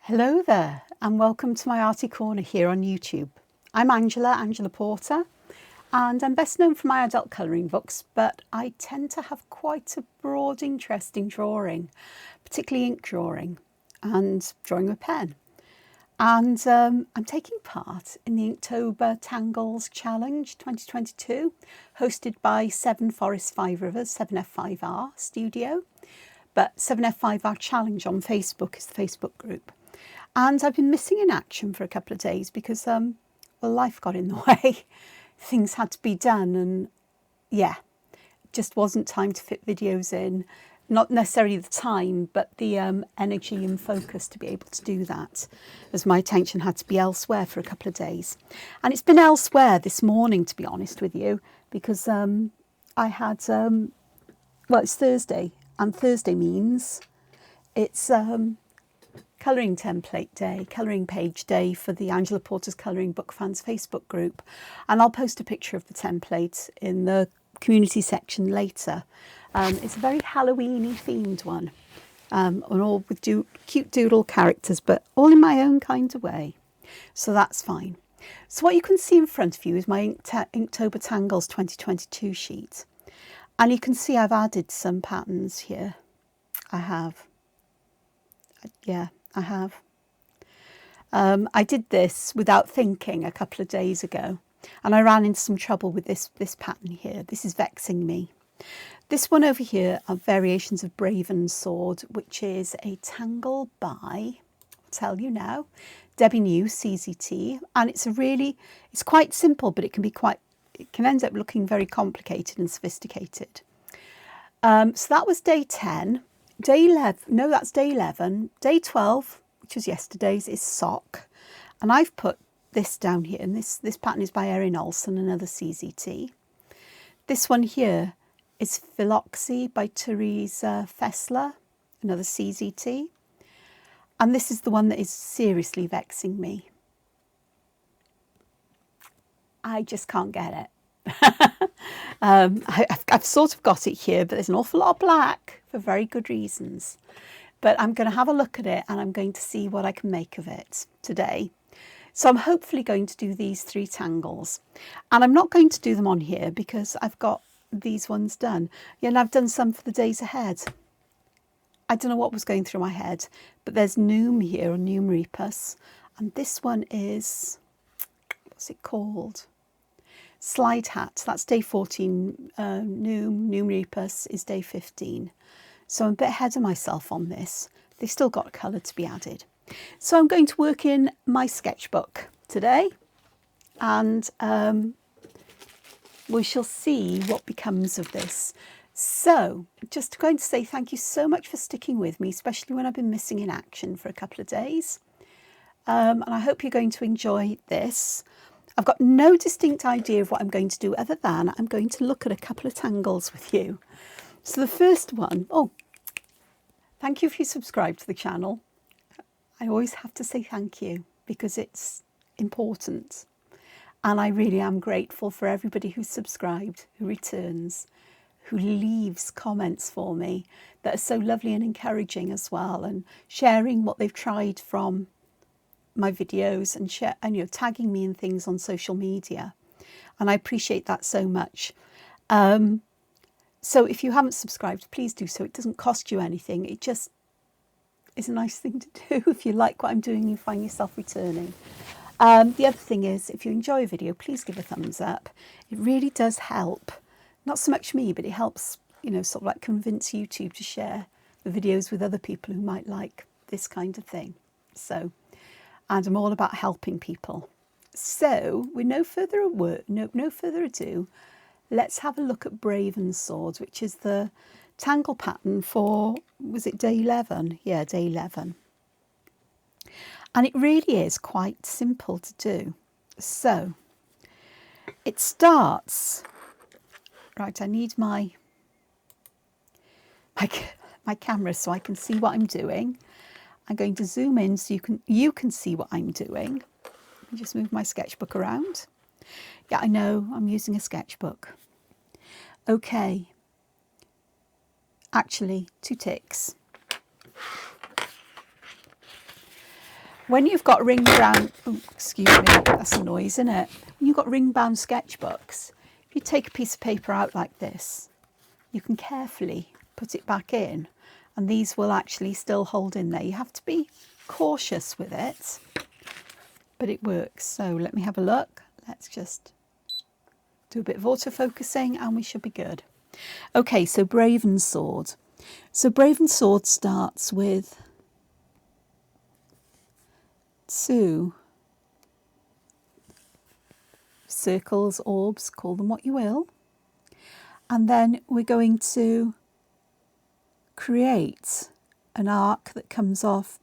Hello there and welcome to my Arty Corner here on YouTube. I'm Angela Porter, and I'm best known for my adult colouring books, but I tend to have quite a broad interest in drawing, particularly ink drawing and drawing with pen. And I'm taking part in the Inktober Tangles Challenge 2022, hosted by 7 Forest 5 Rivers 7F5R Studio. But 7F5R Challenge on Facebook is the Facebook group. And I've been missing in action for a couple of days because, well, life got in the way. Things had to be done and, yeah, it just wasn't time to fit videos in. Not necessarily the time, but the energy and focus to be able to do that, as my attention had to be elsewhere for a couple of days. And it's been elsewhere this morning, to be honest with you, because I had, well, it's Thursday, and Thursday means it's colouring template day, colouring page day for the Angela Porter's Colouring Book Fans Facebook group. And I'll post a picture of the template in the community section later. It's a very Halloween-y themed one, and all with cute doodle characters, but all in my own kind of way. So that's fine. So what you can see in front of you is my Inktober Tangles 2022 sheet. And you can see I've added some patterns here. I have. Yeah, I have. I did this without thinking a couple of days ago, and I ran into some trouble with this pattern here. This is vexing me. This one over here are variations of Bravensword, which is a tangle by, I'll tell you now, Debbie New, CZT, and it's quite simple, but it can end up looking very complicated and sophisticated. So that was day 10. Day 11, no, that's day 11. Day 12, which was yesterday's, is SOCC. And I've put this down here, and this pattern is by Erin Olsen, another CZT. This one here is Philoxy by Teresa Fessler, another CZT. And this is the one that is seriously vexing me. I just can't get it. I've sort of got it here, but there's an awful lot of black for very good reasons. But I'm going to have a look at it and I'm going to see what I can make of it today. So I'm hopefully going to do these 3 tangles. And I'm not going to do them on here because I've got these ones done. Yeah, and I've done some for the days ahead. I don't know what was going through my head, but there's Noom here, or Noom Repus. And this one is, what's it called? Slide Hat, that's day 14. Noom Repus is day 15. So I'm a bit ahead of myself on this. They've still got colour to be added. So I'm going to work in my sketchbook today, and we shall see what becomes of this. So just going to say thank you so much for sticking with me, especially when I've been missing in action for a couple of days. And I hope you're going to enjoy this. I've got no distinct idea of what I'm going to do other than I'm going to look at a couple of tangles with you. So the first one, oh, thank you if you subscribe to the channel. I always have to say thank you because it's important. And I really am grateful for everybody who's subscribed, who returns, who leaves comments for me that are so lovely and encouraging as well, and sharing what they've tried from my videos and tagging me in things on social media, and I appreciate that so much. So if you haven't subscribed, please do so. It doesn't cost you anything. It just is a nice thing to do if you like what I'm doing and you find yourself returning. The other thing is, if you enjoy a video, please give a thumbs up. It really does help. Not so much me, but it helps, sort of like convince YouTube to share the videos with other people who might like this kind of thing. So, and I'm all about helping people. So, with no further ado, let's have a look at Bravensword, which is the tangle pattern for, was it day 11? Yeah, day 11. And it really is quite simple to do. So, it starts, right, I need my camera so I can see what I'm doing. I'm going to zoom in so you can see what I'm doing. Let me just move my sketchbook around. Yeah, I know, I'm using a sketchbook. Okay. Actually, 2 ticks. when you've got ring bound, oh, excuse me, that's a noise, isn't it? When you've got ring bound sketchbooks, if you take a piece of paper out like this, you can carefully put it back in, and these will actually still hold in there. You have to be cautious with it, but it works. So let me have a look. Let's just do a bit of autofocusing and we should be good. Okay, so Bravensword. So Bravensword starts with 2 circles, orbs, call them what you will. And then we're going to create an arc that comes off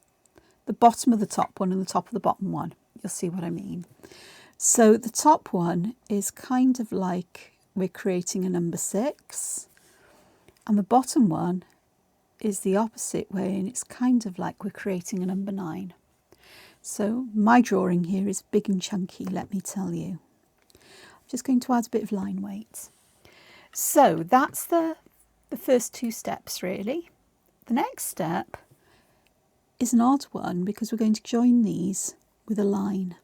the bottom of the top one and the top of the bottom one. You'll see what I mean. So the top one is kind of like we're creating a number 6, and the bottom one is the opposite way, and it's kind of like we're creating a number 9. So my drawing here is big and chunky, let me tell you. I'm just going to add a bit of line weight. So that's the first 2 steps really. The next step is an odd one because we're going to join these with a line.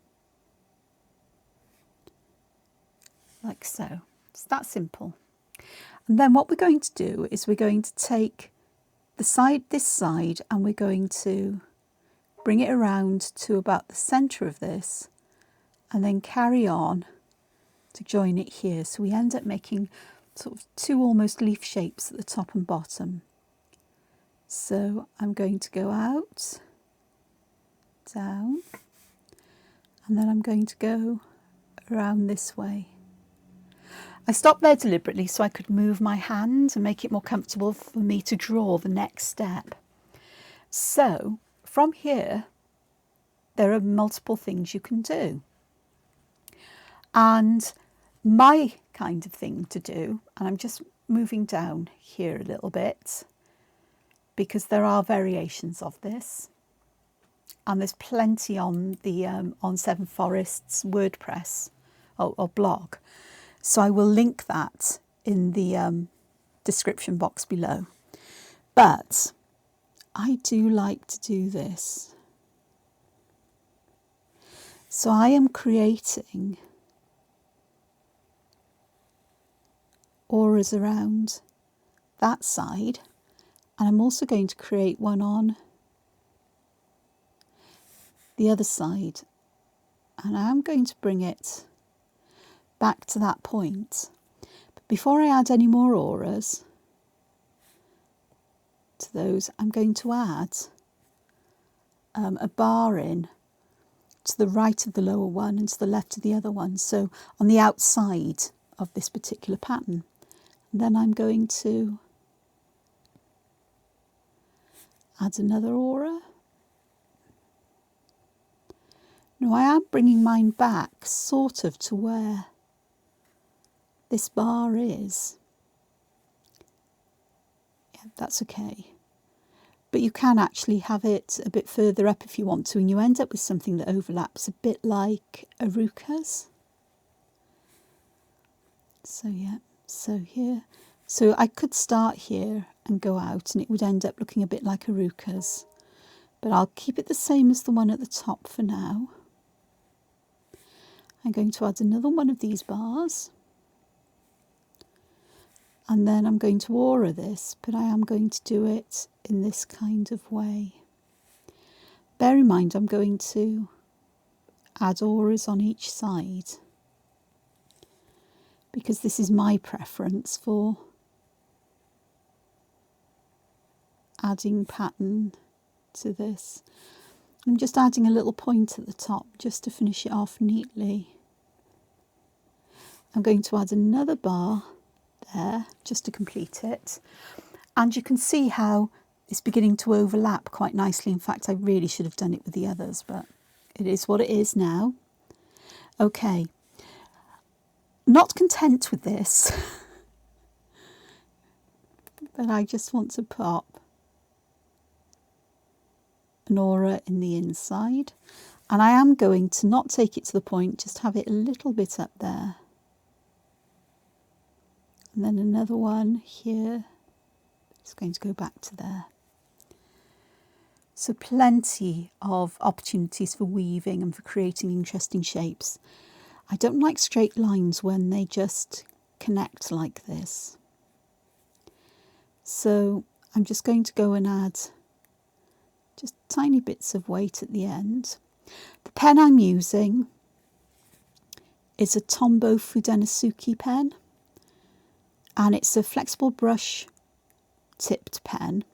Like so. It's that simple. And then what we're going to do is we're going to take this side, and we're going to bring it around to about the centre of this and then carry on to join it here. So we end up making sort of 2 almost leaf shapes at the top and bottom. So I'm going to go out, down, and then I'm going to go around this way. I stopped there deliberately so I could move my hand and make it more comfortable for me to draw the next step. So from here, there are multiple things you can do. And my kind of thing to do, and I'm just moving down here a little bit because there are variations of this, and there's plenty on the on Seven Forests WordPress or blog. So I will link that in the description box below. But I do like to do this. So I am creating auras around that side, and I'm also going to create one on the other side, and I'm going to bring it back to that point. But before I add any more auras to those, I'm going to add a bar in to the right of the lower one and to the left of the other one, so on the outside of this particular pattern. And then I'm going to add another aura. Now I am bringing mine back sort of to where this bar is. Yeah, that's okay. But you can actually have it a bit further up if you want to, and you end up with something that overlaps a bit like Aruka's. So yeah, so here. So I could start here and go out, and it would end up looking a bit like Aruka's. But I'll keep it the same as the one at the top for now. I'm going to add another one of these bars. And then I'm going to aura this, but I am going to do it in this kind of way. Bear in mind, I'm going to add auras on each side, because this is my preference for adding pattern to this. I'm just adding a little point at the top just to finish it off neatly. I'm going to add another bar there just to complete it, and you can see how it's beginning to overlap quite nicely. In fact, I really should have done it with the others, but it is what it is now. Okay, not content with this, but I just want to pop an aura in the inside, and I am going to not take it to the point, just have it a little bit up there. And then another one here. It's going to go back to there. So plenty of opportunities for weaving and for creating interesting shapes. I don't like straight lines when they just connect like this. So I'm just going to go and add just tiny bits of weight at the end. The pen I'm using is a Tombow Fudenosuke pen, and it's a flexible brush tipped pen.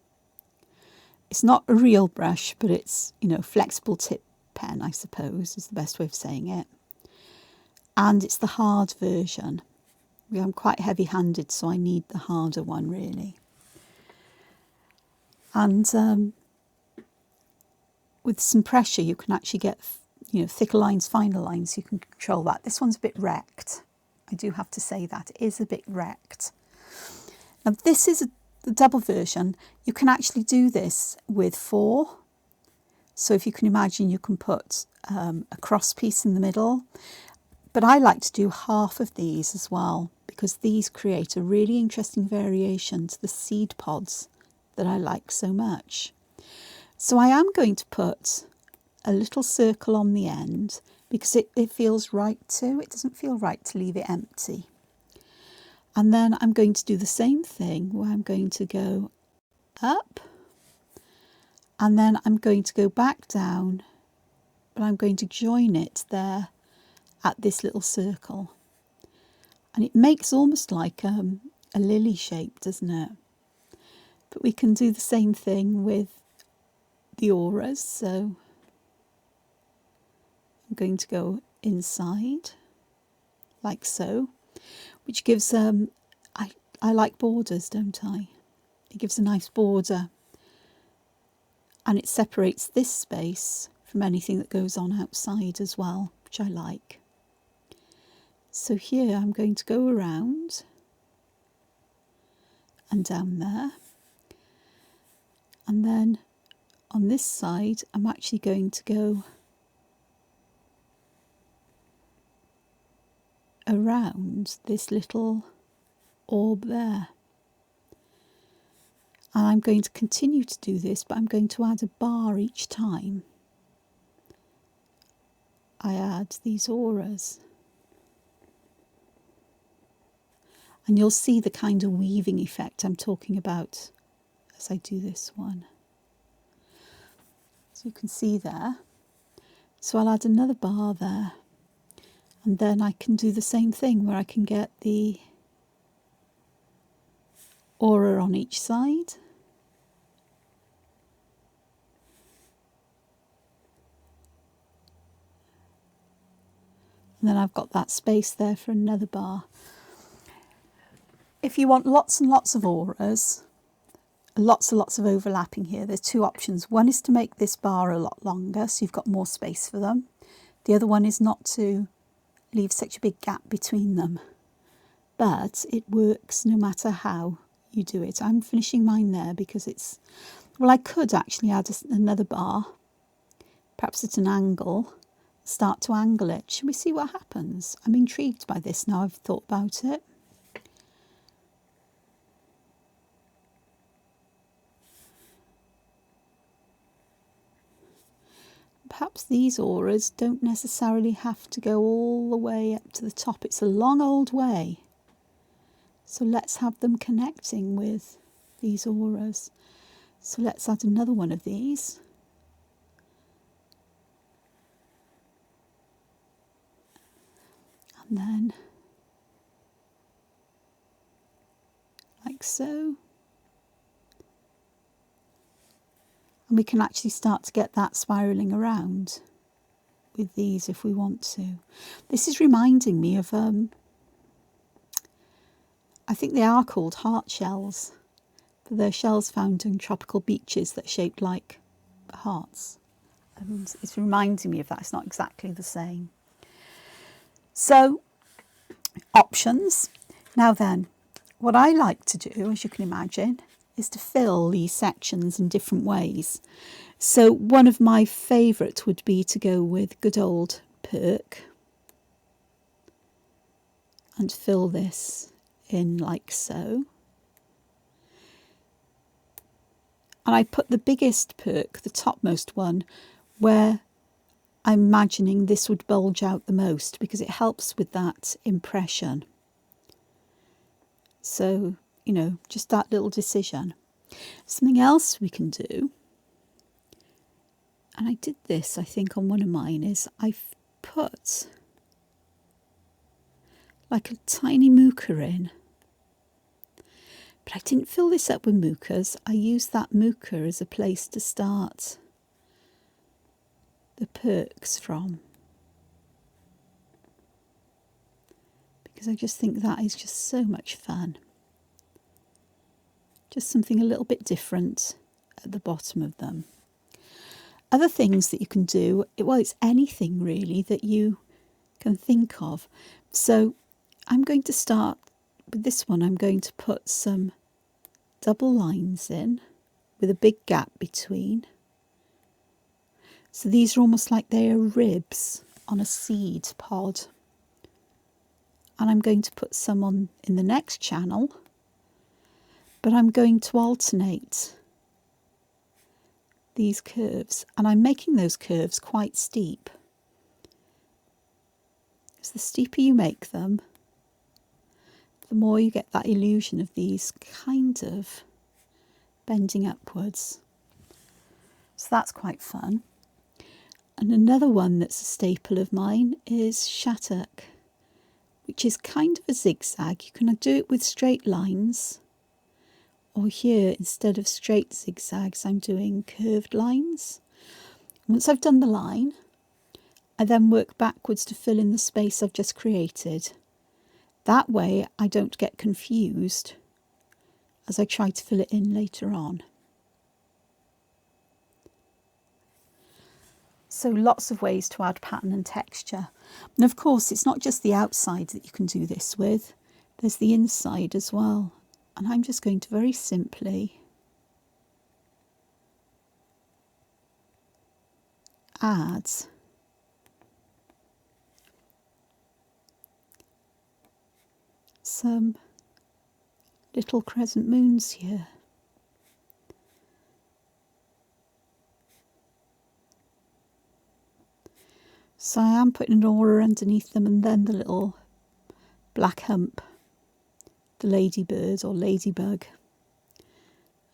It's not a real brush, but it's, you know, flexible tip pen, I suppose, is the best way of saying it. And it's the hard version. I'm quite heavy-handed, so I need the harder one, really. And with some pressure, you can actually get, you know, thicker lines, finer lines. You can control that. This one's a bit wrecked. I do have to say that. It is a bit wrecked. Now, this is the double version. You can actually do this with 4. So if you can imagine, you can put a cross piece in the middle. But I like to do half of these as well, because these create a really interesting variation to the seed pods that I like so much. So I am going to put a little circle on the end because it feels right too. It doesn't feel right to leave it empty. And then I'm going to do the same thing where I'm going to go up and then I'm going to go back down, but I'm going to join it there at this little circle. And it makes almost like a lily shape, doesn't it? But we can do the same thing with the auras. So I'm going to go inside like so, which gives I like borders, don't I? It gives a nice border, and it separates this space from anything that goes on outside as well, which I like. So here I'm going to go around and down there, and then on this side I'm actually going to go around this little orb there. And I'm going to continue to do this, but I'm going to add a bar each time I add these auras. And you'll see the kind of weaving effect I'm talking about as I do this one. So you can see there. So I'll add another bar there. And then I can do the same thing where I can get the aura on each side. And then I've got that space there for another bar. If you want lots and lots of auras, lots and lots of overlapping here, there's 2 options. One is to make this bar a lot longer, so you've got more space for them. The other one is not to leave such a big gap between them. But it works no matter how you do it. I'm finishing mine there because it's... Well, I could actually add another bar, perhaps at an angle, start to angle it. Shall we see what happens? I'm intrigued by this now I've thought about it. Perhaps these auras don't necessarily have to go all the way up to the top. It's a long old way. So let's have them connecting with these auras. So let's add another one of these. And then, like so. And we can actually start to get that spiralling around with these if we want to. This is reminding me of, I think they are called heart shells, but they're shells found in tropical beaches that are shaped like hearts. And it's reminding me of that. It's not exactly the same. So, options. Now then, what I like to do, as you can imagine, is to fill these sections in different ways. So one of my favourite would be to go with good old perk and fill this in like so. And I put the biggest perk, the topmost one, where I'm imagining this would bulge out the most because it helps with that impression. So, you know, just that little decision. Something else we can do, and I did this, I think, on one of mine, is I've put like a tiny mooka in. But I didn't fill this up with mookas. I used that mooka as a place to start the perks from. Because I just think that is just so much fun. Just something a little bit different at the bottom of them. Other things that you can do, well, it's anything really that you can think of. So I'm going to start with this one. I'm going to put some double lines in with a big gap between. So these are almost like they are ribs on a seed pod. And I'm going to put some on in the next channel, but I'm going to alternate these curves, and I'm making those curves quite steep. Because the steeper you make them, the more you get that illusion of these kind of bending upwards. So that's quite fun. And another one that's a staple of mine is Shattuck, which is kind of a zigzag. You can do it with straight lines, or here, instead of straight zigzags, I'm doing curved lines. Once I've done the line, I then work backwards to fill in the space I've just created. That way I don't get confused as I try to fill it in later on. So lots of ways to add pattern and texture. And of course, it's not just the outside that you can do this with. There's the inside as well. And I'm just going to very simply add some little crescent moons here. So I am putting an aura underneath them, and then the little black hump, the ladybird or ladybug,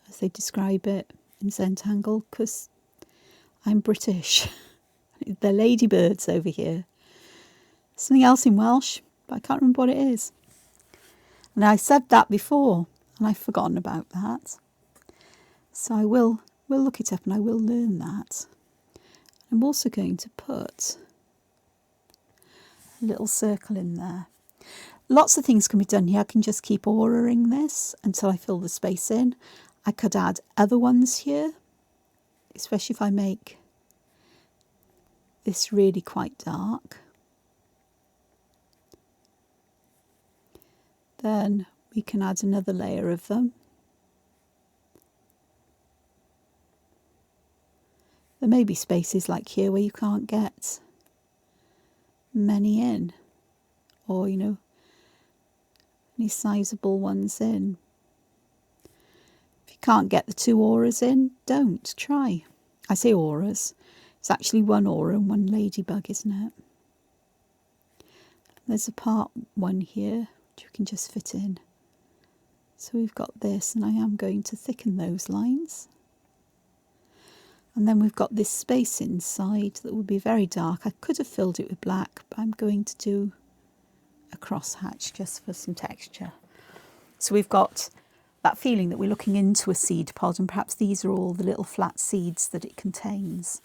as they describe it in Zentangle, because I'm British. They're ladybirds over here. Something else in Welsh, but I can't remember what it is. And I said that before, and I've forgotten about that. So I will look it up and I will learn that. I'm also going to put a little circle in there. Lots of things can be done here. I can just keep auraing this until I fill the space in. I could add other ones here, especially if I make this really quite dark. Then we can add another layer of them. There may be spaces like here where you can't get many in, or, you know, any sizable ones in. If you can't get the two auras in, don't try. I say auras. It's actually one aura and one ladybug, isn't it? There's a part one here which we can just fit in. So we've got this, and I am going to thicken those lines. And then we've got this space inside that will be very dark. I could have filled it with black, but I'm going to do a crosshatch just for some texture. So we've got that feeling that we're looking into a seed pod, and perhaps these are all the little flat seeds that it contains.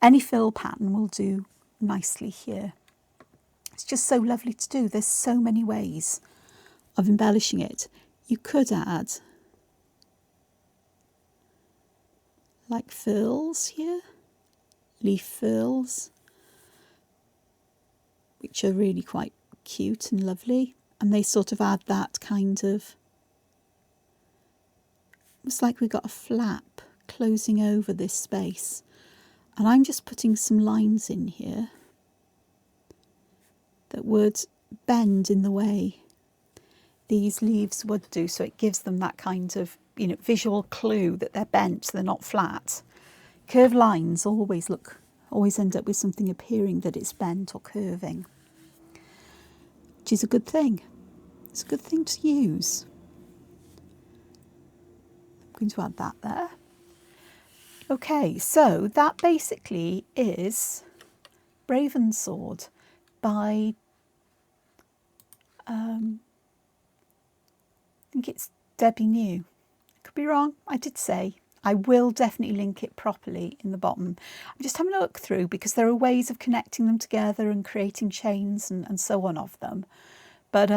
Any fill pattern will do nicely here. It's just so lovely to do. There's so many ways of embellishing it. You could add like frills here, leaf frills, which are really quite cute and lovely, and they sort of add that kind of, it's like we've got a flap closing over this space. And I'm just putting some lines in here that would bend in the way these leaves would do, so it gives them that kind of visual clue that they're bent, they're not flat. Curved lines always end up with something appearing that it's bent or curving, which is a good thing. It's a good thing to use. I'm going to add that there. Okay, so that basically is Bravensword by, I think it's Debbie New. Could be wrong, I did say. I will definitely link it properly in the bottom. I'm just having a look through because there are ways of connecting them together and creating chains and so on of them. But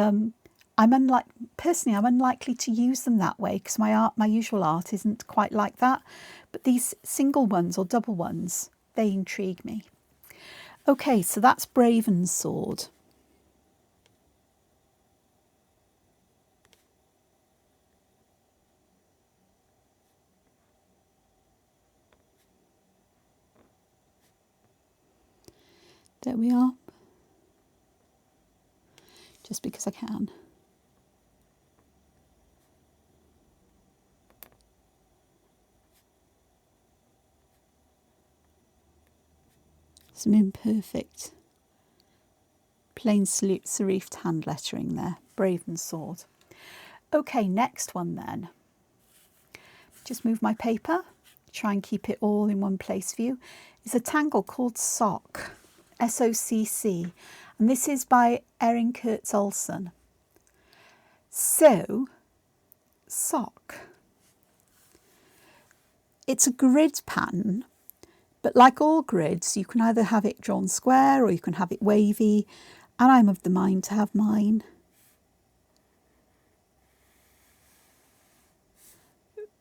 personally, I'm unlikely to use them that way because my usual art isn't quite like that. But these single ones or double ones, they intrigue me. Okay, so that's Bravensword. There we are. Just because I can. Some imperfect plain serifed hand lettering there. Bravensword. Okay, next one then. Just move my paper. Try and keep it all in one place view. It's a tangle called SOCC. SOCC, and this is by Erin Kurtz-Olsen. So, SOCC. It's a grid pattern, but like all grids, you can either have it drawn square or you can have it wavy, and I'm of the mind to have mine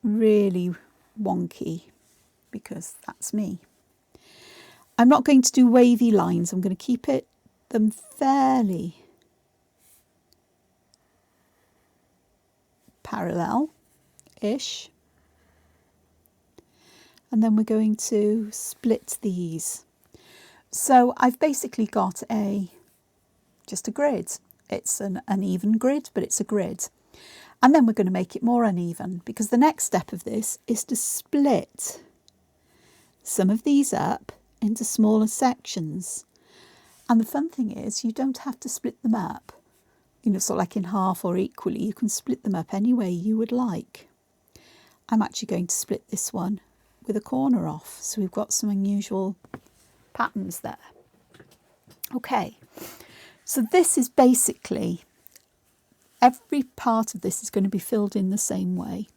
really wonky because that's me. I'm not going to do wavy lines. I'm going to keep them fairly parallel-ish. And then we're going to split these. So I've basically got just a grid. It's an uneven grid, but it's a grid. And then we're going to make it more uneven because the next step of this is to split some of these up into smaller sections. And the fun thing is you don't have to split them up, sort of like in half or equally. You can split them up any way you would like. I'm actually going to split this one with a corner off, so we've got some unusual patterns there. Okay, so this is basically, every part of this is going to be filled in the same way.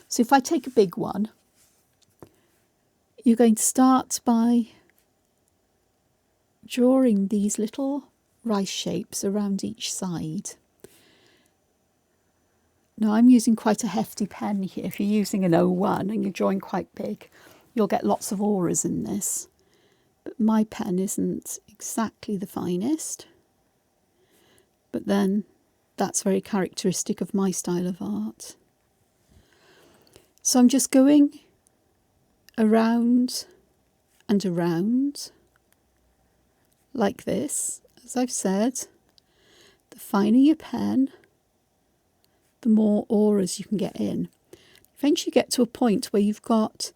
So if I take a big one, you're going to start by drawing these little rice shapes around each side. Now I'm using quite a hefty pen here. If you're using an 01 and you're drawing quite big, you'll get lots of auras in this. But my pen isn't exactly the finest. But then that's very characteristic of my style of art. So I'm just going around and around like this. As I've said, the finer your pen, the more auras you can get in. Eventually you get to a point where you've got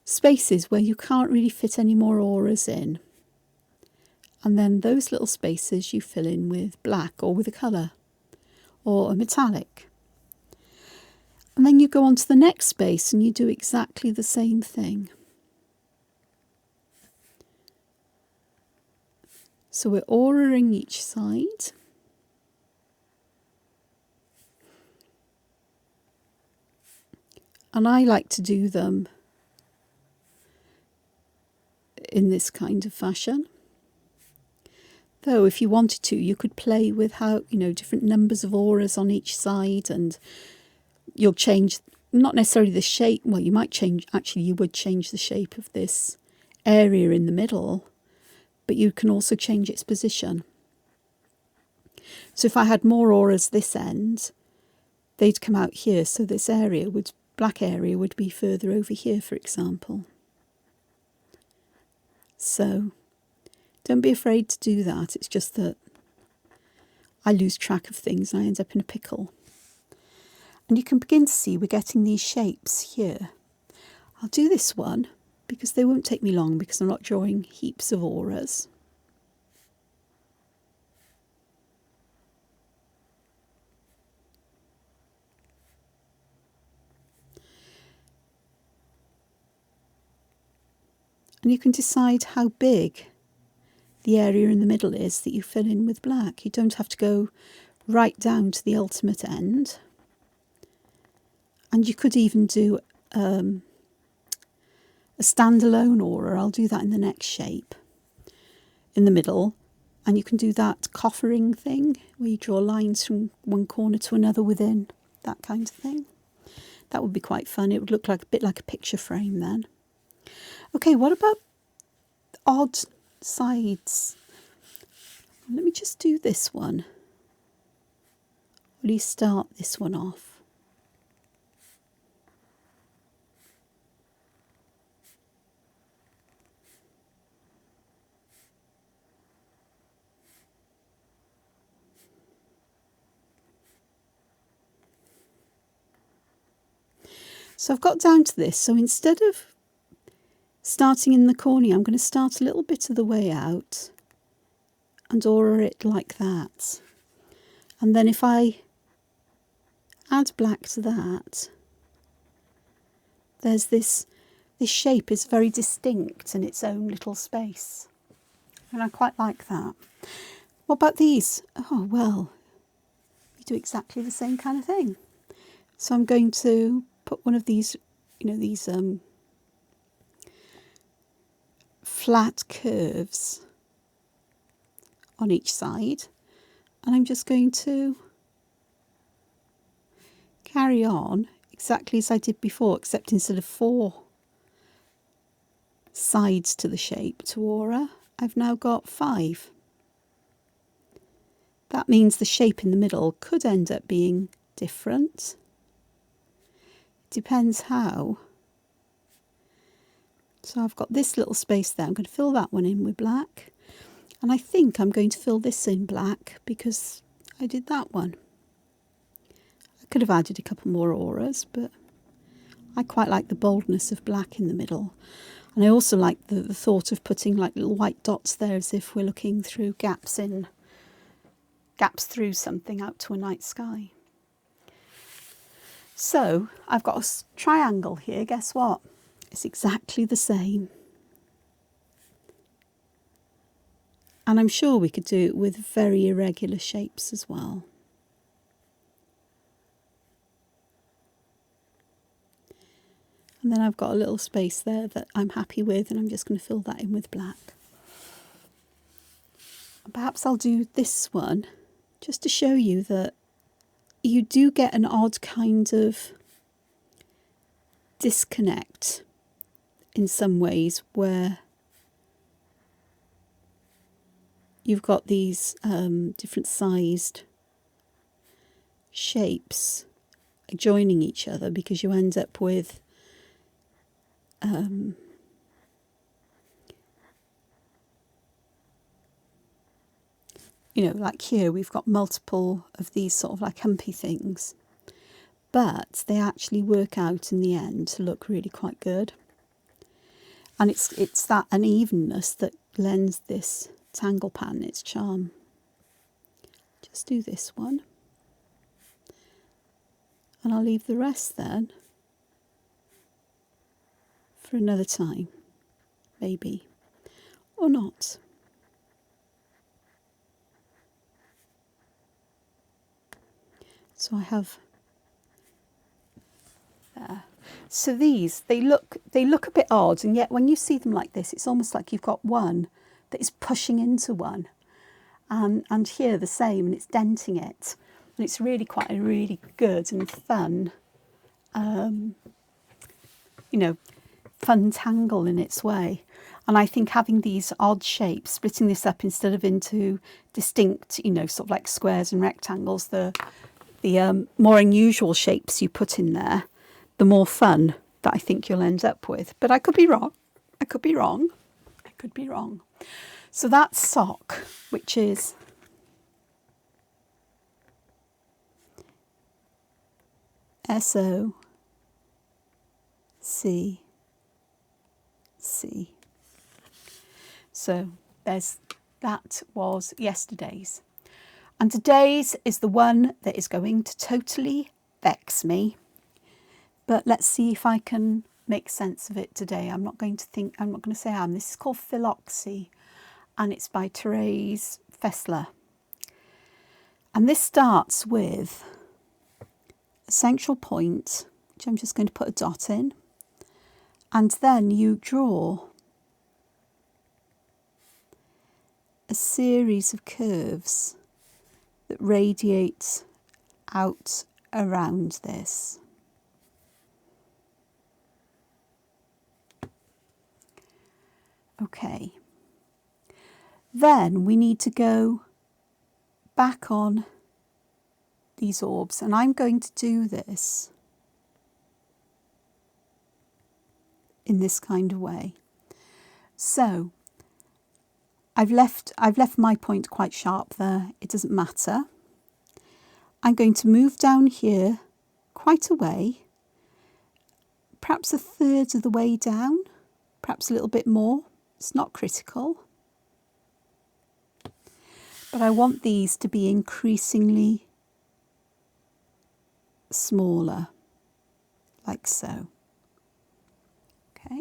spaces where you can't really fit any more auras in. And then those little spaces you fill in with black or with a colour or a metallic. And then you go on to the next space and you do exactly the same thing. So we're auraing each side. And I like to do them in this kind of fashion. Though if you wanted to, you could play with how, different numbers of auras on each side, and you'll change, not necessarily the shape, well, you might change, actually you would change the shape of this area in the middle, but you can also change its position. So if I had more auras this end, they'd come out here, so this black area would be further over here, for example. So don't be afraid to do that. It's just that I lose track of things and I end up in a pickle. And you can begin to see we're getting these shapes here. I'll do this one because they won't take me long because I'm not drawing heaps of auras. And you can decide how big the area in the middle is that you fill in with black. You don't have to go right down to the ultimate end. And you could even do a standalone aura. I'll do that in the next shape in the middle. And you can do that coffering thing where you draw lines from one corner to another within, that kind of thing. That would be quite fun. It would look like a bit like a picture frame then. Okay, what about odd sides? Let me just do this one. Will you start this one off? So I've got down to this. So instead of starting in the corner, I'm going to start a little bit of the way out and aura it like that. And then if I add black to that, there's this shape is very distinct in its own little space. And I quite like that. What about these? Oh, well, you do exactly the same kind of thing. So I'm going to put one of these, these flat curves on each side. And I'm just going to carry on exactly as I did before, except instead of 4 sides to the shape to aura, I've now got 5. That means the shape in the middle could end up being different. Depends how. So I've got this little space there. I'm going to fill that one in with black. And I think I'm going to fill this in black because I did that one. I could have added a couple more auras, but I quite like the boldness of black in the middle. And I also like the thought of putting like little white dots there as if we're looking through gaps through something out to a night sky. So I've got a triangle here. Guess what? It's exactly the same. And I'm sure we could do it with very irregular shapes as well. And then I've got a little space there that I'm happy with, and I'm just going to fill that in with black. Perhaps I'll do this one just to show you that you do get an odd kind of disconnect in some ways where you've got these different sized shapes joining each other, because you end up with like here we've got multiple of these sort of like humpy things, but they actually work out in the end to look really quite good. And it's that unevenness that lends this tangle pattern its charm. Just do this one, and I'll leave the rest then for another time, maybe, or not. So I have there. So these, they look a bit odd, and yet when you see them like this, it's almost like you've got one that is pushing into one, and here the same, and it's denting it, and it's really quite a really good and fun, fun tangle in its way. And I think having these odd shapes, splitting this up instead of into distinct, sort of like squares and rectangles, the more unusual shapes you put in there, the more fun that I think you'll end up with. But I could be wrong. I could be wrong. I could be wrong. So that's SOCC, which is SOCC. So that was yesterday's. And today's is the one that is going to totally vex me. But let's see if I can make sense of it today. I'm not going to say I am. This is called Philoxy, and it's by Therese Fessler. And this starts with a central point, which I'm just going to put a dot in. And then you draw a series of curves that radiate out around this. Okay. Then we need to go back on these orbs, and I'm going to do this in this kind of way. So I've left my point quite sharp there. It doesn't matter. I'm going to move down here quite a way, perhaps a third of the way down, perhaps a little bit more. It's not critical. But I want these to be increasingly smaller, like so. Okay.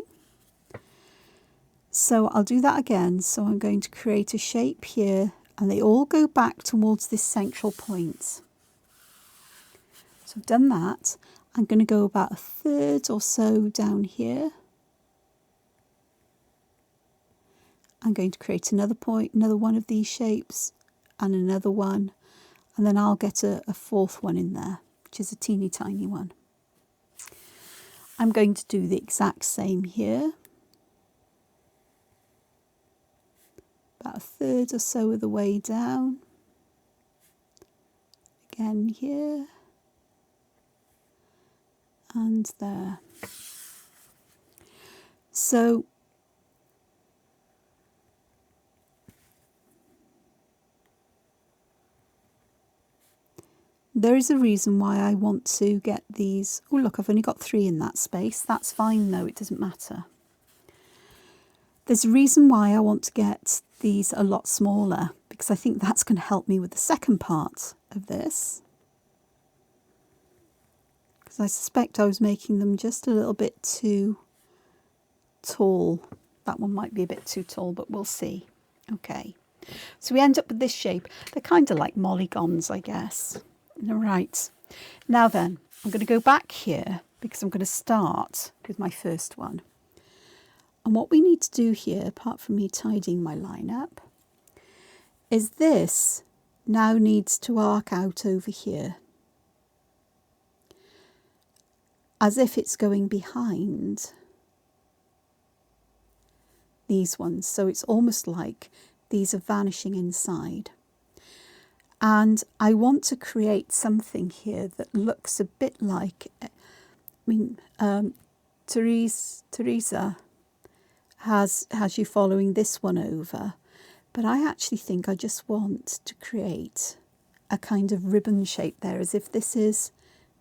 So I'll do that again. So I'm going to create a shape here, and they all go back towards this central point. So I've done that. I'm going to go about a third or so down here. I'm going to create another point, another one of these shapes, and another one, and then I'll get a fourth one in there, which is a teeny tiny one. I'm going to do the exact same here. About a third or so of the way down. Again here. And there. So there is a reason why I want to get these. Oh look, I've only got 3 in that space. That's fine though, it doesn't matter. There's a reason why I want to get these a lot smaller, because I think that's going to help me with the second part of this. Because I suspect I was making them just a little bit too tall. That one might be a bit too tall, but we'll see. Okay, so we end up with this shape. They're kind of like molygons, I guess. All right, now then, I'm going to go back here because I'm going to start with my first one. And what we need to do here, apart from me tidying my line up, is this now needs to arc out over here, as if it's going behind these ones. So it's almost like these are vanishing inside. And I want to create something here that looks a bit like, Teresa has you following this one over, but I actually think I just want to create a kind of ribbon shape there, as if this is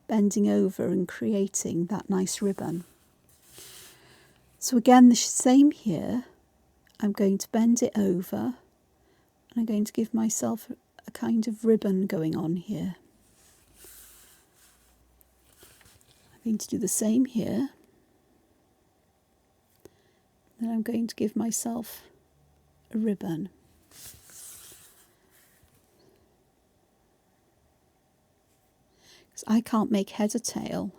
bending over and creating that nice ribbon. So again, the same here. I'm going to bend it over, and I'm going to give myself a kind of ribbon going on here. I'm going to do the same here. Then I'm going to give myself a ribbon. Because I can't make head or tail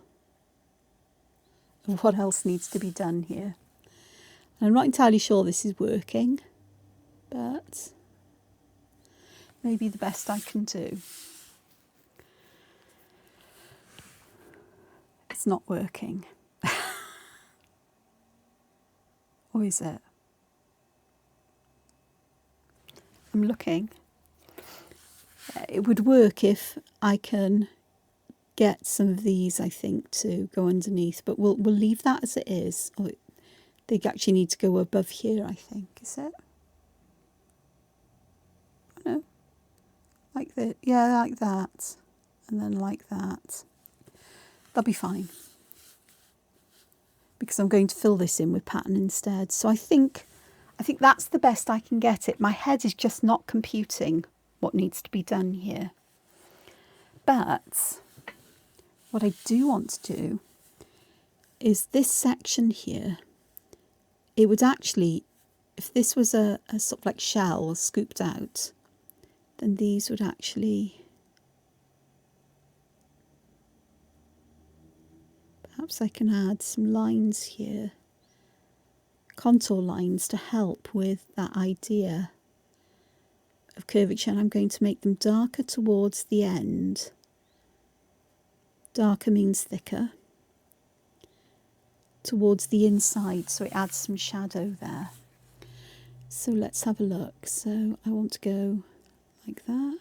of what else needs to be done here. And I'm not entirely sure this is working, but maybe the best I can do. It's not working. Or is it? I'm looking. It would work if I can get some of these, I think, to go underneath, but we'll leave that as it is. Oh, they actually need to go above here, I think. Is it? No. Like that. Yeah, like that. And then like that. They'll be fine, because I'm going to fill this in with pattern instead. So I think that's the best I can get it. My head is just not computing what needs to be done here. But what I do want to do is this section here. It would actually, if this was a sort of like shell scooped out, then these would actually, perhaps I can add some lines here, contour lines, to help with that idea of curvature. And I'm going to make them darker towards the end. Darker means thicker. Towards the inside, so it adds some shadow there. So let's have a look. So I want to go like that.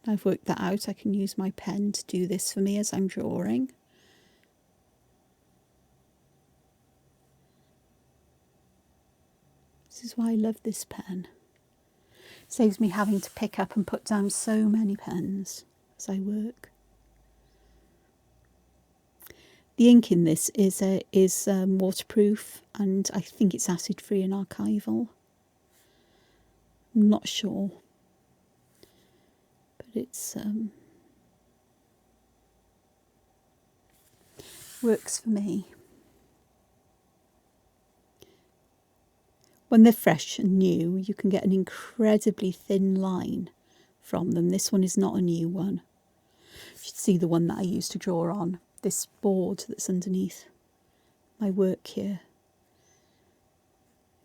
I've worked that out. I can use my pen to do this for me as I'm drawing. This is why I love this pen. It saves me having to pick up and put down so many pens as I work. The ink in this is waterproof, and I think it's acid-free and archival. I'm not sure, but it's works for me. When they're fresh and new, you can get an incredibly thin line from them. This one is not a new one. You should see the one that I used to draw on this board that's underneath my work here.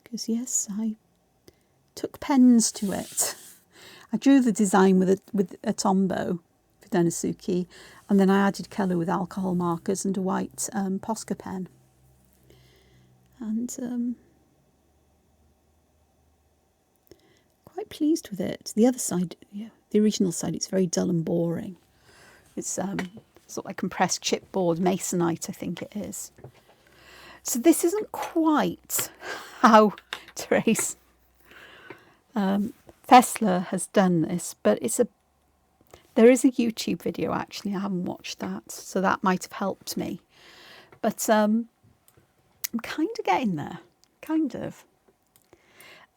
Because yes, I took pens to it. I drew the design with a Tombow Fudenosuke, and then I added colour with alcohol markers and a white Posca pen. And quite pleased with it. The other side, yeah, the original side, it's very dull and boring. It's sort of like compressed chipboard masonite, I think it is. So this isn't quite how Therese Fessler has done this, but there is a YouTube video actually. I haven't watched that, so that might have helped me. But I'm kind of getting there, kind of.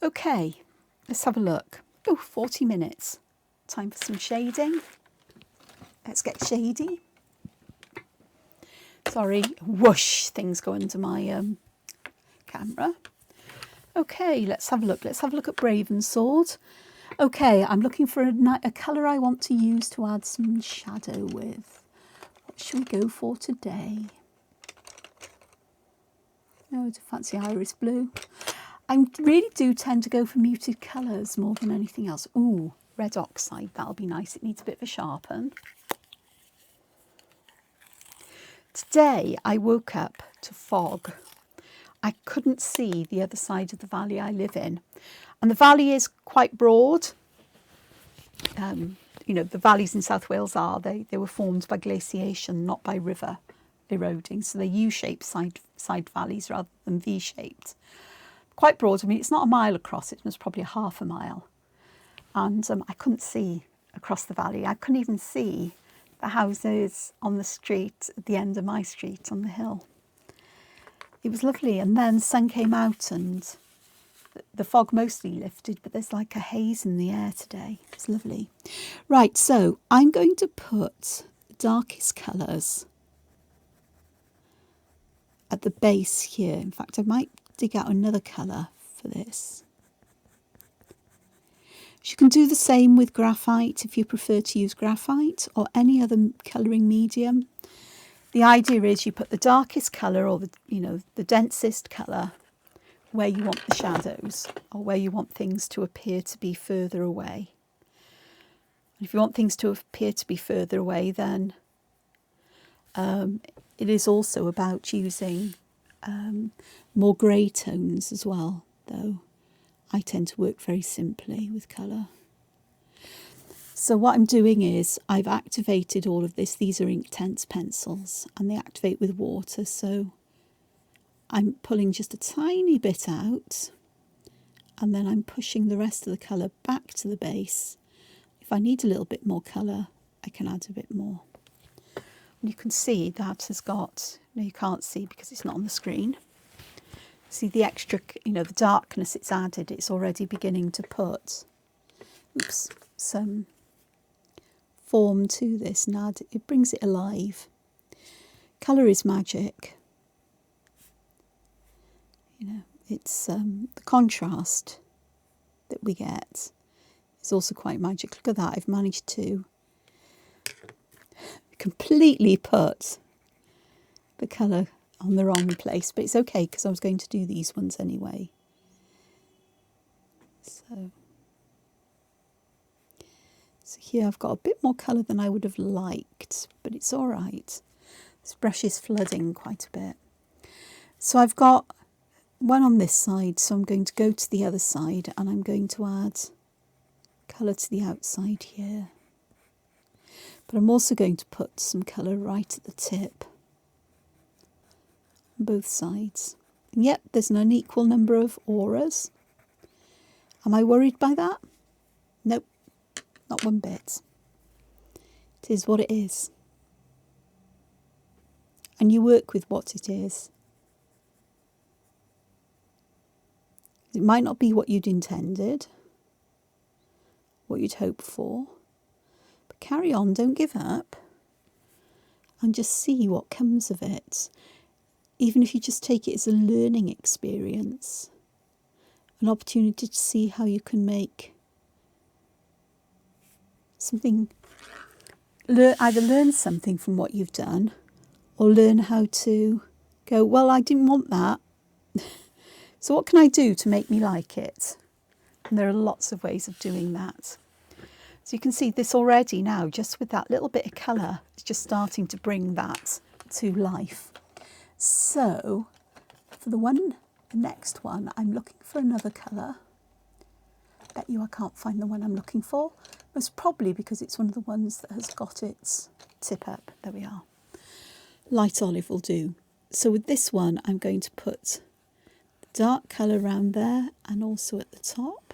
Okay, let's have a look. Oh, 40 minutes. Time for some shading. Let's get shady. Sorry, whoosh, things go into my camera. Okay, let's have a look. Let's have a look at Bravensword. Okay, I'm looking for a colour I want to use to add some shadow with. What should we go for today? Oh, I fancy iris blue. I really do tend to go for muted colours more than anything else. Ooh, Red Oxide, that'll be nice. It needs a bit of a sharpen. Today I woke up to fog. I couldn't see the other side of the valley I live in. And the valley is quite broad. You know, the valleys in South Wales they were formed by glaciation, not by river eroding. So they're U-shaped side valleys rather than V-shaped. Quite broad. I mean, it's not a mile across. It was probably half a mile. And I couldn't see across the valley. I couldn't even see the houses on the street at the end of my street on the hill. It was lovely. And then the sun came out and the fog mostly lifted, but there's like a haze in the air today. It's lovely. Right, so I'm going to put the darkest colours at the base here. In fact, I might dig out another colour for this. You can do the same with graphite if you prefer to use graphite or any other colouring medium. The idea is you put the darkest colour or the densest colour where you want the shadows or where you want things to appear to be further away. And if you want things to appear to be further away, then it is also about using more grey tones as well, though I tend to work very simply with colour. So what I'm doing is I've activated all of this. These are Inktense pencils and they activate with water. So I'm pulling just a tiny bit out and then I'm pushing the rest of the colour back to the base. If I need a little bit more colour, I can add a bit more. And you can see that has got, no, you can't see because it's not on the screen. See the extra, you know, the darkness it's added, it's already beginning to put, oops, some form to this and add, it brings it alive. Colour is magic. You know, it's the contrast that we get is also quite magic. Look at that, I've managed to completely put the colour on the wrong place, but it's okay because I was going to do these ones anyway. So here I've got a bit more colour than I would have liked, but it's all right. This brush is flooding quite a bit. So I've got one on this side, so I'm going to go to the other side and I'm going to add colour to the outside here. But I'm also going to put some colour right at the tip on both sides. And yep, there's an unequal number of auras. Am I worried by that? Nope, not one bit. It is what it is. And you work with what it is. It might not be what you'd intended, what you'd hoped for, but carry on, don't give up, and just see what comes of it. Even if you just take it as a learning experience, an opportunity to see how you can make something, either learn something from what you've done, or learn how to go, well, I didn't want that. So what can I do to make me like it? And there are lots of ways of doing that. So you can see this already now, just with that little bit of colour, it's just starting to bring that to life. So for the next one, I'm looking for another colour. Bet you I can't find the one I'm looking for. Most probably because it's one of the ones that has got its tip up. There we are. Light olive will do. So with this one, I'm going to put dark colour around there and also at the top.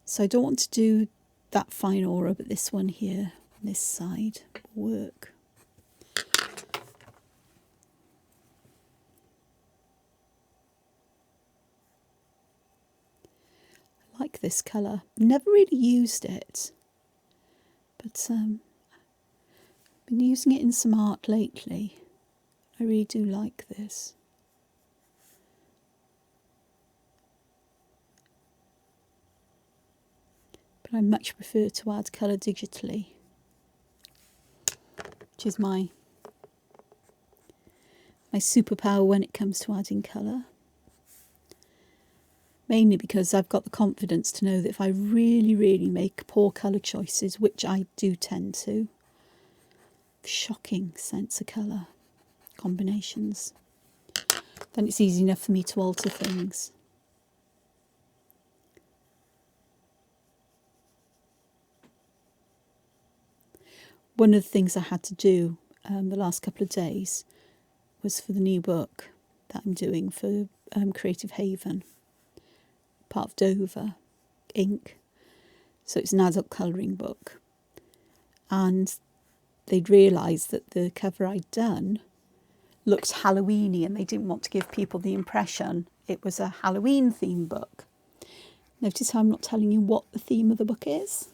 So I don't want to do that fine aura, but this one here, on this side, will work. I like this colour. Never really used it, but I've been using it in some art lately. I really do like this. But I much prefer to add colour digitally, which is my superpower when it comes to adding colour. Mainly because I've got the confidence to know that if I really, really make poor colour choices, which I do tend to, shocking sense of colour combinations, then it's easy enough for me to alter things. One of the things I had to do the last couple of days was for the new book that I'm doing for Creative Haven, part of Dover Ink. So it's an adult colouring book. And they'd realised that the cover I'd done looked Halloweeny, and they didn't want to give people the impression it was a Halloween theme book. Notice how I'm not telling you what the theme of the book is.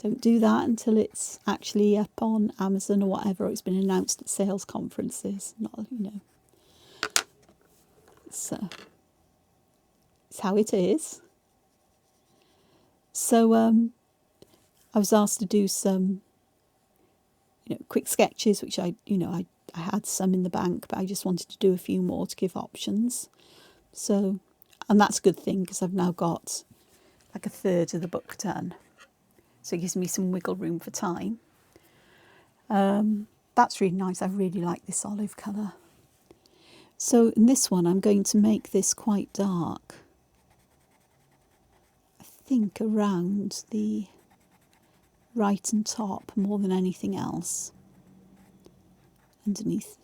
Don't do that until it's actually up on Amazon or whatever, or it's been announced at sales conferences. Not, you know, it's how it is. So I was asked to do some, quick sketches, which I had some in the bank, but I just wanted to do a few more to give options. So, and that's a good thing because I've now got like a third of the book done. So it gives me some wiggle room for time. That's really nice. I really like this olive colour. So in this one, I'm going to make this quite dark. I think around the right and top more than anything else. Underneath,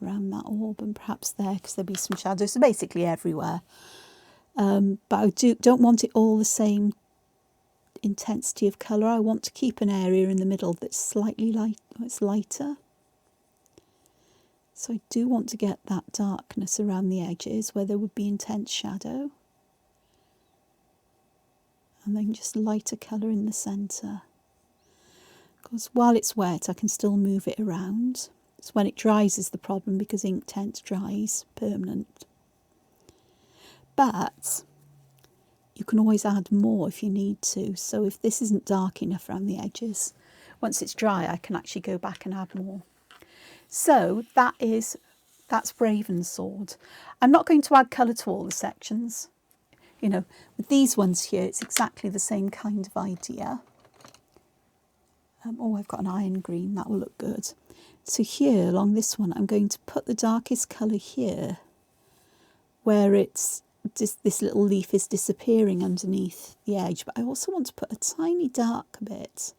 around that orb, and perhaps there, because there'll be some shadows. So basically everywhere. but I don't want it all the same intensity of colour. I want to keep an area in the middle that's slightly lighter. So I do want to get that darkness around the edges where there would be intense shadow. And then just lighter colour in the centre. Because while it's wet, I can still move it around. It's when it dries is the problem, because Inktense dries permanent. But you can always add more if you need to. So if this isn't dark enough around the edges, once it's dry, I can actually go back and add more. So that's Bravensword. I'm not going to add colour to all the sections. You know, with these ones here, it's exactly the same kind of idea. Oh, I've got an iron green, that will look good. So here, along this one, I'm going to put the darkest colour here, where it's just this little leaf is disappearing underneath the edge. But I also want to put a tiny dark bit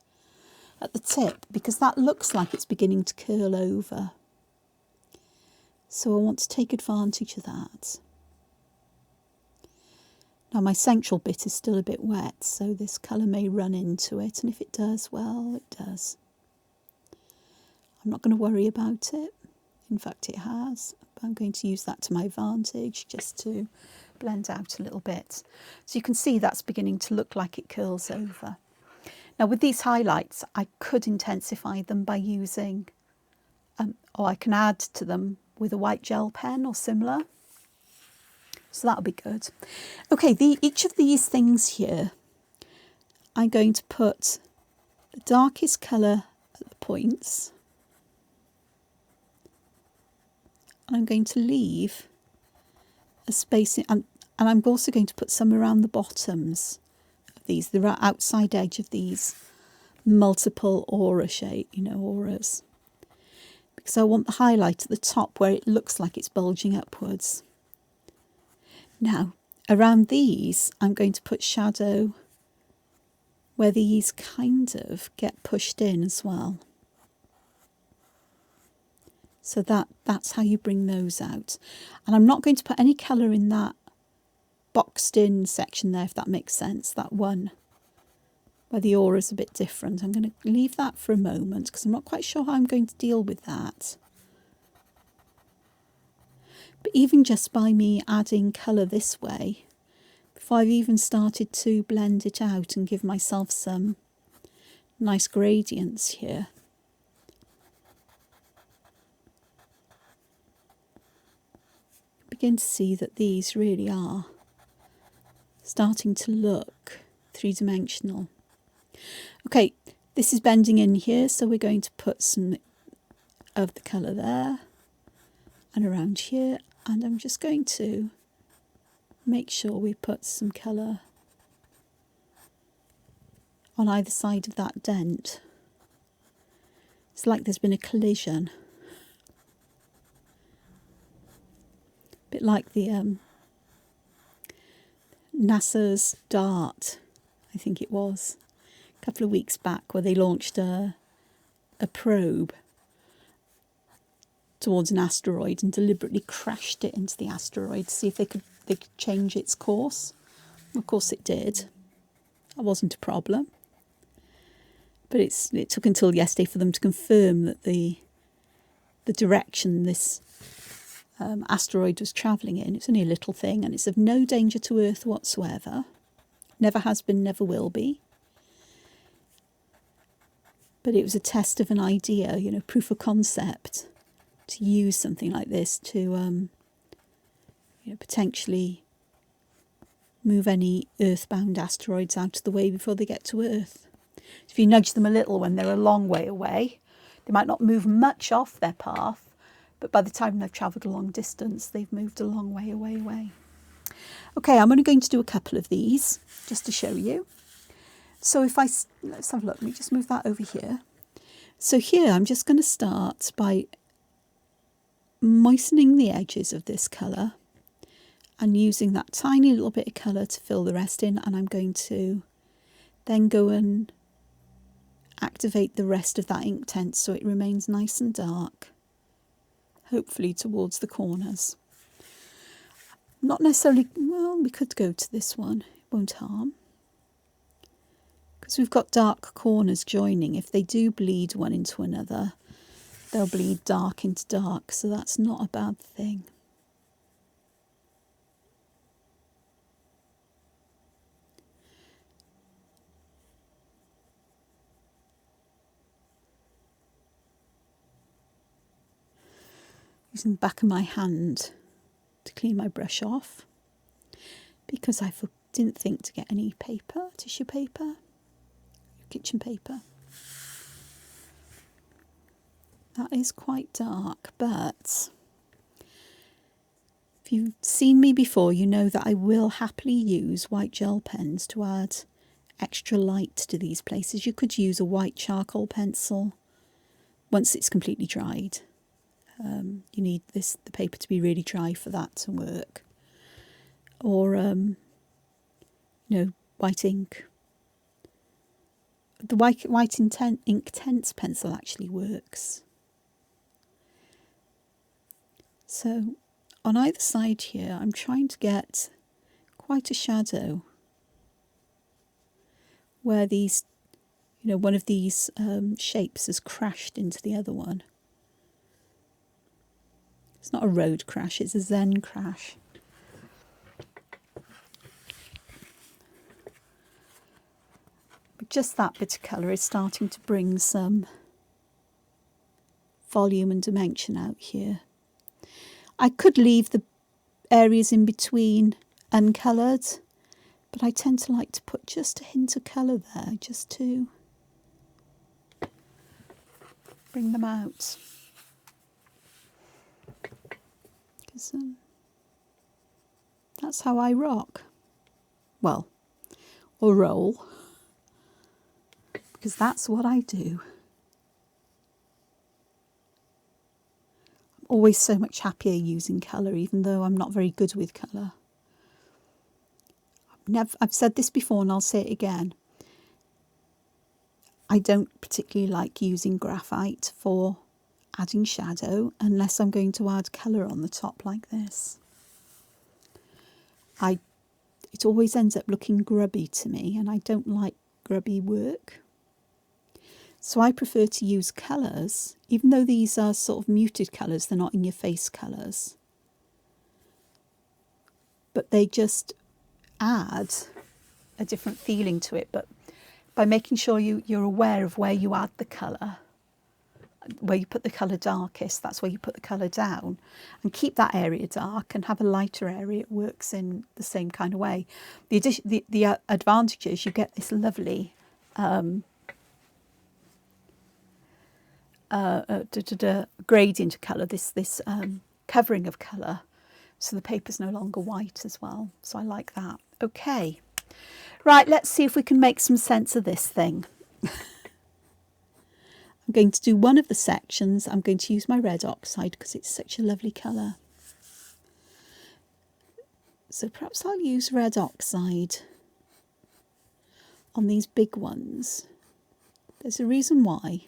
at the tip, because that looks like it's beginning to curl over. So I want to take advantage of that. Now my central bit is still a bit wet, so this colour may run into it, and if it does, well, it does. I'm not going to worry about it. In fact, it has. But I'm going to use that to my advantage, just to blend out a little bit. So you can see that's beginning to look like it curls over. Now with these highlights, I could intensify them by using, or I can add to them with a white gel pen or similar. So that'll be good. Okay, each of these things here, I'm going to put the darkest colour at the points. And I'm going to leave a space, and I'm also going to put some around the bottoms of these, the outside edge of these multiple aura shape, auras. Because I want the highlight at the top where it looks like it's bulging upwards. Now, around these, I'm going to put shadow where these kind of get pushed in as well. So that's how you bring those out. And I'm not going to put any colour in that boxed in section there, if that makes sense, that one where the aura is a bit different. I'm going to leave that for a moment because I'm not quite sure how I'm going to deal with that. But even just by me adding colour this way, before I've even started to blend it out and give myself some nice gradients here, begin to see that these really are starting to look three-dimensional. Okay, this is bending in here, so we're going to put some of the colour there and around here, and I'm just going to make sure we put some colour on either side of that dent. It's like there's been a collision. A bit like the NASA's DART, I think it was, a couple of weeks back, where they launched a probe towards an asteroid and deliberately crashed it into the asteroid to see if they could change its course. Of course it did. That wasn't a problem. But it took until yesterday for them to confirm that the direction this asteroid was travelling in, it's only a little thing, and it's of no danger to Earth whatsoever. Never has been, never will be. But it was a test of an idea, proof of concept, to use something like this to potentially move any earthbound asteroids out of the way before they get to Earth. If you nudge them a little when they're a long way away, they might not move much off their path, but by the time they've travelled a long distance, they've moved a long way away. Okay, I'm only going to do a couple of these just to show you. So let's have a look. Let me just move that over here. So here I'm just going to start by moistening the edges of this colour and using that tiny little bit of colour to fill the rest in, and I'm going to then go and activate the rest of that Inktense so it remains nice and dark, hopefully towards the corners. Not necessarily, well, we could go to this one, it won't harm. Because we've got dark corners joining. If they do bleed one into another, they'll bleed dark into dark, so that's not a bad thing. Using the back of my hand to clean my brush off, because I didn't think to get any paper, tissue paper, kitchen paper. That is quite dark, but if you've seen me before, you know that I will happily use white gel pens to add extra light to these places. You could use a white charcoal pencil once it's completely dried. You need the paper to be really dry for that to work. Or, white ink. The white Inktense pencil actually works. So on either side here, I'm trying to get quite a shadow where these, one of these shapes has crashed into the other one. It's not a road crash, it's a Zen crash. But just that bit of colour is starting to bring some volume and dimension out here. I could leave the areas in between uncoloured, but I tend to like to put just a hint of colour there, just to bring them out. Because that's how I rock. Well, or roll. Because that's what I do. I'm always so much happier using colour, even though I'm not very good with colour. I've said this before and I'll say it again. I don't particularly like using graphite for adding shadow unless I'm going to add colour on the top like this. It always ends up looking grubby to me, and I don't like grubby work. So I prefer to use colours, even though these are sort of muted colours, they're not in your face colours. But they just add a different feeling to it. But by making sure you're aware of where you add the colour, where you put the colour darkest, that's where you put the colour down, and keep that area dark and have a lighter area, it works in the same kind of way. The advantage is you get this lovely gradient of colour, this covering of colour, so the paper's no longer white as well. So I like that. Okay, right, let's see if we can make some sense of this thing. I'm going to do one of the sections. I'm going to use my Red Oxide because it's such a lovely colour. So perhaps I'll use Red Oxide on these big ones. There's a reason why.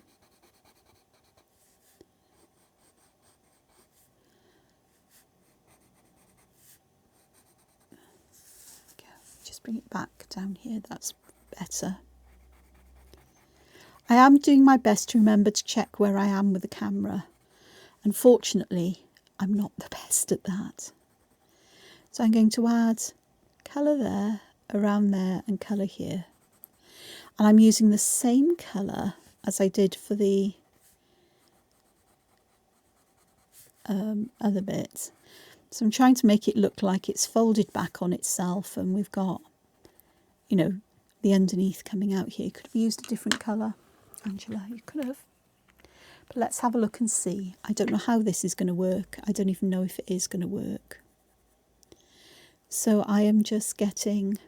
Just bring it back down here, that's better. I am doing my best to remember to check where I am with the camera. Unfortunately, I'm not the best at that. So I'm going to add colour there, around there, and colour here. And I'm using the same colour as I did for the other bit. So I'm trying to make it look like it's folded back on itself, and we've got, the underneath coming out here. You could have used a different colour, Angela, you could have. But let's have a look and see. I don't know how this is going to work. I don't even know if it is going to work. So I am just getting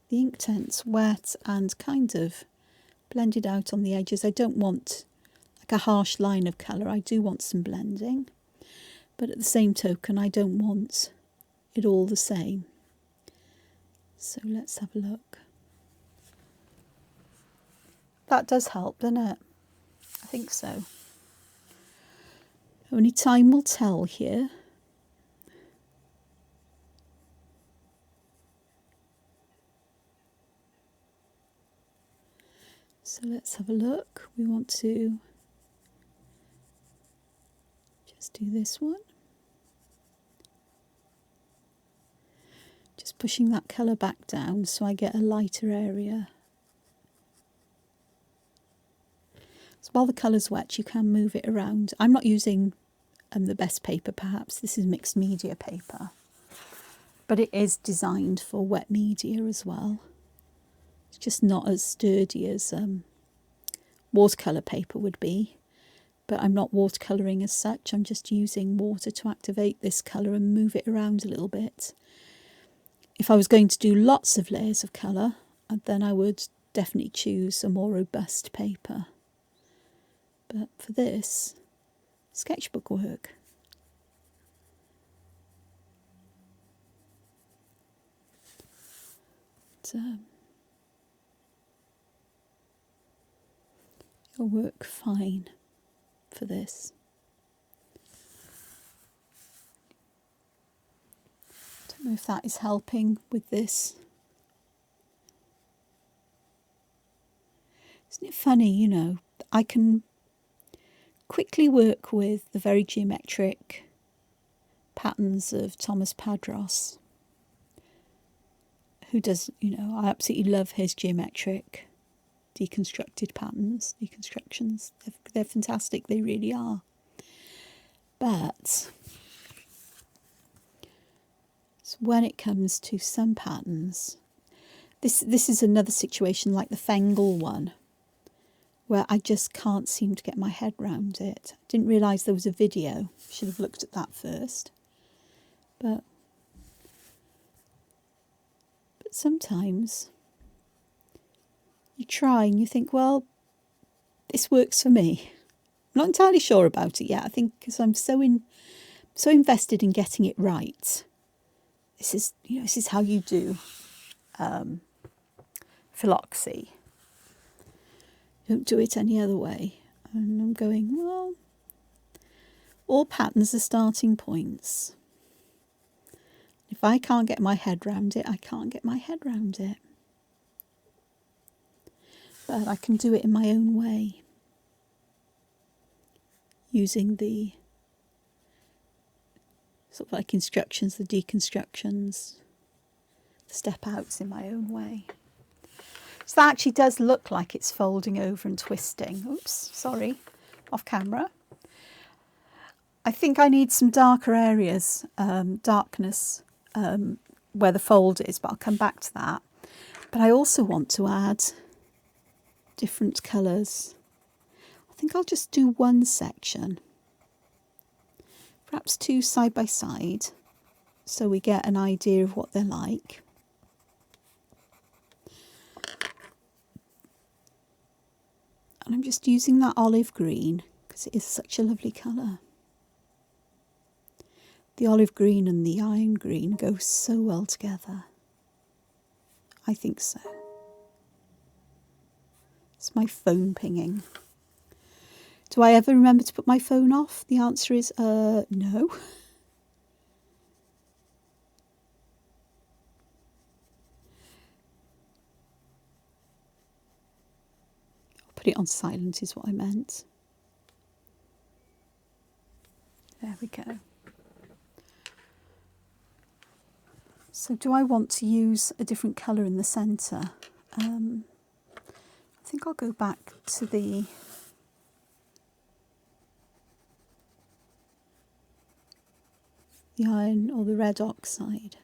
the Inktense wet and kind of blended out on the edges. I don't want like a harsh line of colour. I do want some blending. But at the same token, I don't want it all the same. So let's have a look. That does help, doesn't it? I think so. Only time will tell here. So let's have a look. We want to just do this one. Just pushing that colour back down so I get a lighter area. So while the colour's wet, you can move it around. I'm not using the best paper perhaps. This is mixed media paper. But it is designed for wet media as well. It's just not as sturdy as watercolour paper would be. But I'm not watercolouring as such. I'm just using water to activate this colour and move it around a little bit. If I was going to do lots of layers of colour, then I would definitely choose a more robust paper. But for this, sketchbook work. It'll work fine for this. Don't know if that is helping with this. Isn't it funny, you know, I can quickly work with the very geometric patterns of Thomas Padros, who does, you know, I absolutely love his geometric deconstructed patterns, deconstructions. They're fantastic, they really are. But so when it comes to some patterns, this is another situation like the Fengle one, where I just can't seem to get my head round it. I didn't realise there was a video. Should have looked at that first. But sometimes you try and you think, well, this works for me. I'm not entirely sure about it yet. I think because I'm so invested in getting it right. This is how you do Philoxy. Don't do it any other way. And I'm going, well, all patterns are starting points. If I can't get my head round it, I can't get my head round it. But I can do it in my own way, using the sort of like instructions, the deconstructions, the step outs in my own way. So that actually does look like it's folding over and twisting. Oops, sorry, off camera. I think I need some darker areas, darkness where the fold is, but I'll come back to that. But I also want to add different colours. I think I'll just do one section, perhaps two side by side, so we get an idea of what they're like. And I'm just using that olive green because it is such a lovely colour. The olive green and the iron green go so well together. I think so. It's my phone pinging. Do I ever remember to put my phone off? The answer is no. Put it on silent is what I meant. There we go. So do I want to use a different colour in the centre? I think I'll go back to the iron or the red oxide.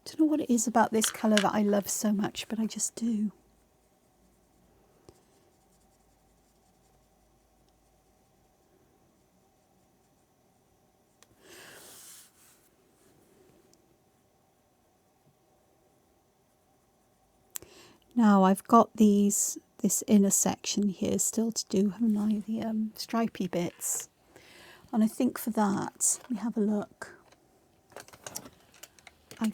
Don't know what it is about this colour that I love so much, but I just do. Now I've got this inner section here still to do, haven't I? The stripy bits. And I think for that, let me have a look. I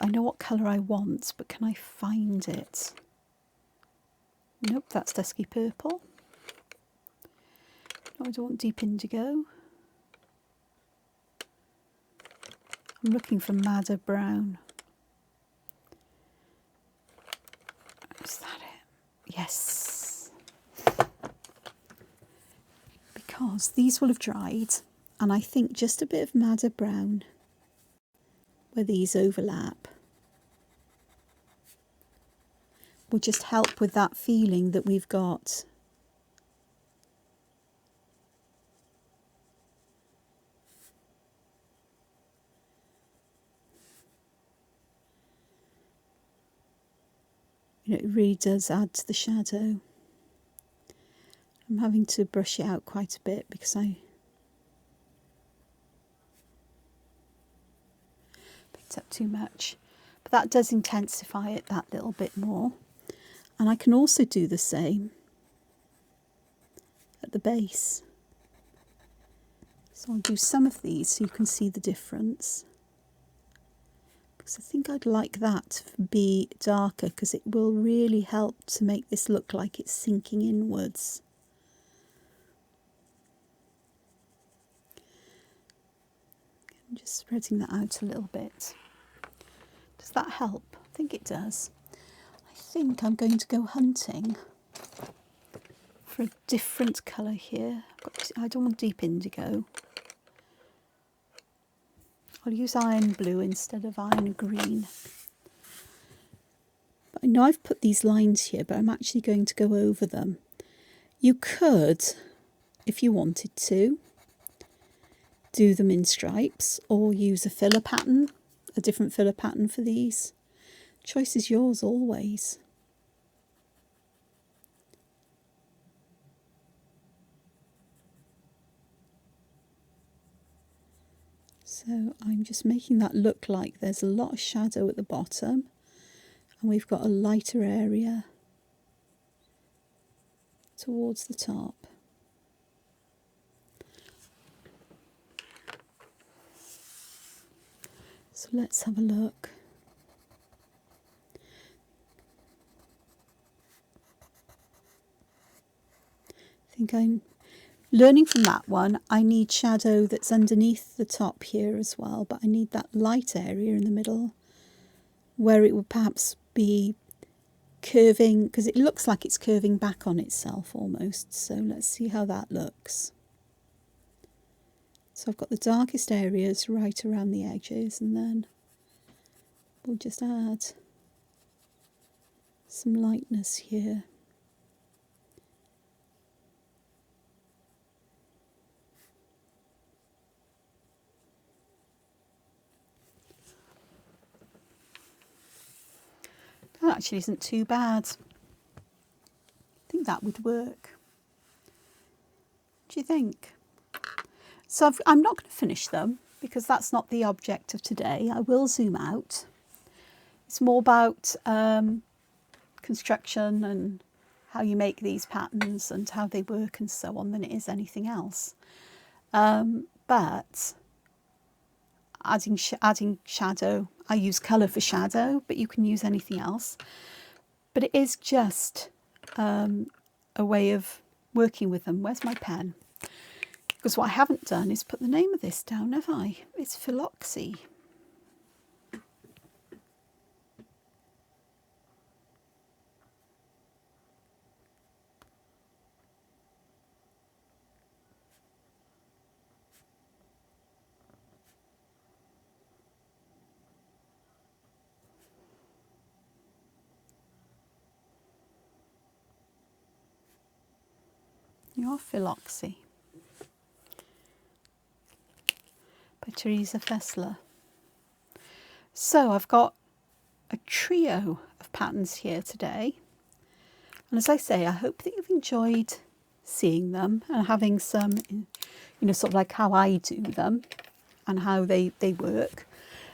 know what colour I want, but can I find it? Nope, that's dusky purple. I don't want deep indigo. I'm looking for madder brown. Is that it? Yes. Because these will have dried, and I think just a bit of madder brown where these overlap will just help with that feeling that we've got. You know, it really does add to the shadow. I'm having to brush it out quite a bit because I picked up too much. But that does intensify it that little bit more. And I can also do the same at the base. So I'll do some of these so you can see the difference. Because I think I'd like that to be darker, because it will really help to make this look like it's sinking inwards. I'm just spreading that out a little bit. Does that help? I think it does. I think I'm going to go hunting for a different colour here. I don't want deep indigo. I'll use iron blue instead of iron green. But I know I've put these lines here, but I'm actually going to go over them. You could, if you wanted to, do them in stripes or use a filler pattern, a different filler pattern for these. Choice is yours always. So I'm just making that look like there's a lot of shadow at the bottom, and we've got a lighter area towards the top. So let's have a look. I think I'm learning from that one. I need shadow that's underneath the top here as well, but I need that light area in the middle where it would perhaps be curving, because it looks like it's curving back on itself almost. So let's see how that looks. So I've got the darkest areas right around the edges, and then we'll just add some lightness here. That actually isn't too bad. I think that would work. What do you think? So I'm not going to finish them because that's not the object of today. I will zoom out. It's more about construction and how you make these patterns and how they work and so on than it is anything else. But adding shadow, I use colour for shadow, but you can use anything else. But it is just a way of working with them. Where's my pen? Because what I haven't done is put the name of this down, have I? It's Philoxy. Your Philoxy by Teresa Fessler. So I've got a trio of patterns here today, and as I say, I hope that you've enjoyed seeing them and having some, you know, sort of like how I do them and how they work.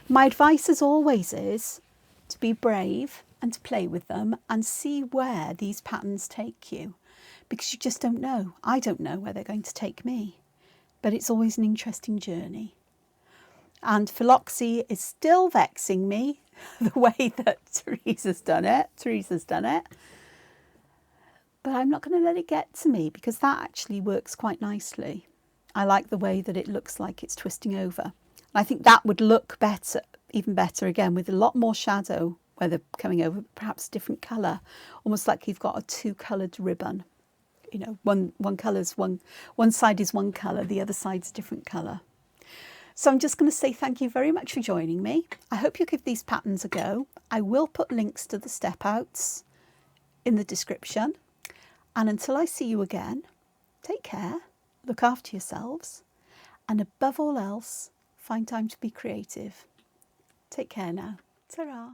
My advice as always is to be brave and to play with them and see where these patterns take you, because you just don't know. I don't know where they're going to take me, but it's always an interesting journey. And Philoxy is still vexing me the way that Teresa's done it. But I'm not going to let it get to me because that actually works quite nicely. I like the way that it looks like it's twisting over. And I think that would look better, even better again, with a lot more shadow where they're coming over, perhaps different colour, almost like you've got a two-coloured ribbon. You know, one side is one colour, the other side's a different colour. So I'm just going to say thank you very much for joining me. I hope you give these patterns a go. I will put links to the step outs in the description. And until I see you again, take care, look after yourselves, and above all else, find time to be creative. Take care now. Ta-ra.